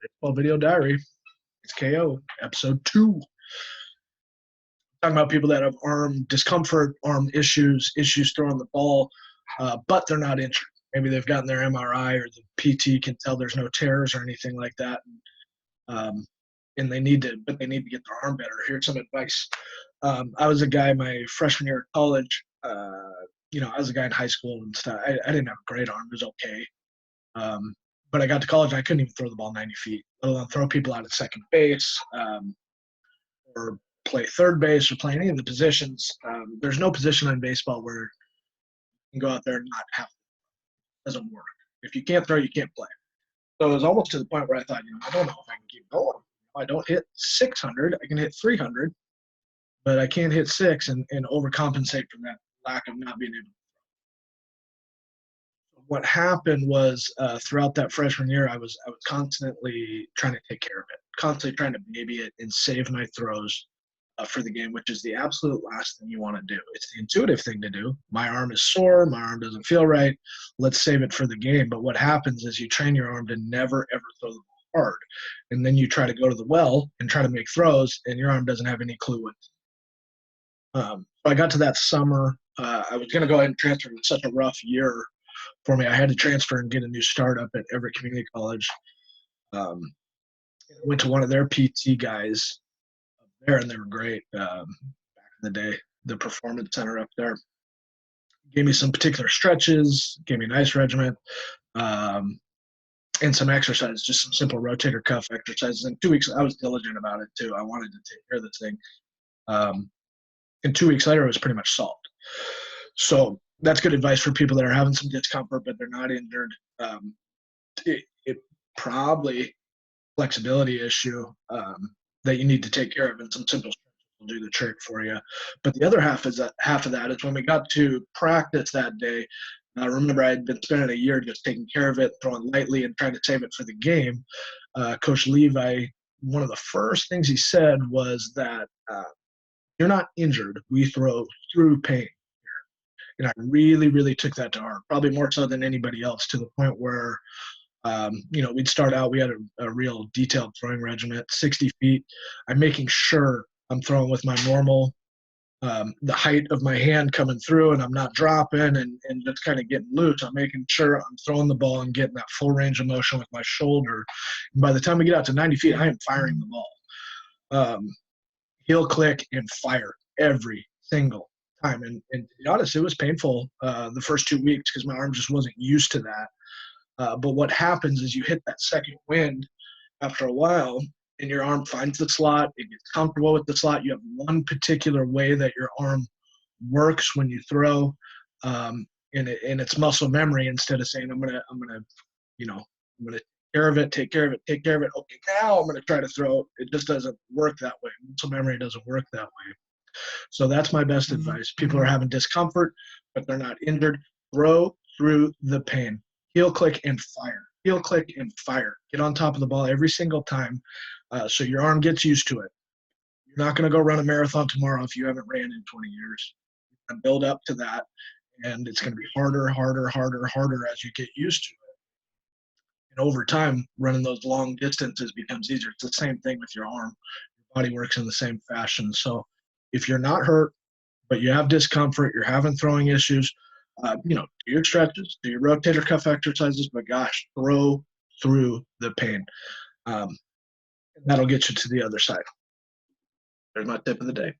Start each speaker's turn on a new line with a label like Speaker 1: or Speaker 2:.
Speaker 1: Baseball Video Diary. It's KO, episode 2. Talking about people that have arm discomfort, arm issues throwing the ball, but they're not injured. Maybe they've gotten their MRI or the PT can tell there's no tears or anything like that. And they need to get their arm better. Here's some advice. I was a guy my freshman year of college. I was a guy in high school and stuff. I didn't have a great arm. It was okay. But I got to college, I couldn't even throw the ball 90 feet, let alone throw people out at second base or play third base or play any of the positions. There's no position in baseball where you can go out there and not have it. It doesn't work. If you can't throw, you can't play. So it was almost to the point where I thought, I don't know if I can keep going. I don't hit 600. I can hit 300, but I can't hit 6 and overcompensate for that lack of not being able to. What happened was throughout that freshman year, I was constantly trying to take care of it, constantly trying to baby it and save my throws for the game, which is the absolute last thing you want to do. It's the intuitive thing to do. My arm is sore. My arm doesn't feel right. Let's save it for the game. But what happens is you train your arm to never, ever throw the ball hard. And then you try to go to the well and try to make throws, and your arm doesn't have any clue what. So I got to that summer. I was going to go ahead and transfer. It was such a rough year for me. I had to transfer and get a new startup at Everett Community College. Went to one of their PT guys up there, and they were great back in the day. The performance center up there gave me some particular stretches, gave me a nice regimen, and some exercises, just some simple rotator cuff exercises. In 2 weeks, I was diligent about it too. I wanted to take care of this thing. And 2 weeks later, it was pretty much solved. So that's good advice for people that are having some discomfort, but they're not injured. It probably flexibility issue that you need to take care of, and some simple stretches will do the trick for you. But the other half of that is when we got to practice that day. I remember I had been spending a year just taking care of it, throwing lightly and trying to save it for the game. Coach Levi, one of the first things he said was that you're not injured. We throw through pain. And I really, really took that to heart, probably more so than anybody else, to the point where, we'd start out, we had a real detailed throwing regimen, 60 feet. I'm making sure I'm throwing with my normal, the height of my hand coming through, and I'm not dropping and just kind of getting loose. I'm making sure I'm throwing the ball and getting that full range of motion with my shoulder. And by the time we get out to 90 feet, I am firing the ball. Heel click and fire every single time. And to be honest, it was painful the first 2 weeks because my arm just wasn't used to that. But what happens is you hit that second wind after a while, and your arm finds the slot. It gets comfortable with the slot. You have one particular way that your arm works when you throw, and it's muscle memory. Instead of saying I'm gonna take care of it. Okay, now I'm gonna try to throw. It just doesn't work that way. Muscle memory doesn't work that way. So that's my best advice. People are having discomfort, but they're not injured. Throw through the pain. Heel click and fire. Heel click and fire. Get on top of the ball every single time so your arm gets used to it. You're not going to go run a marathon tomorrow if you haven't ran in 20 years. And build up to that, and it's going to be harder as you get used to it. And over time, running those long distances becomes easier. It's the same thing with your arm. Your body works in the same fashion. So if you're not hurt, but you have discomfort, you're having throwing issues, do your stretches, do your rotator cuff exercises, but gosh, throw through the pain. And that'll get you to the other side. There's my tip of the day.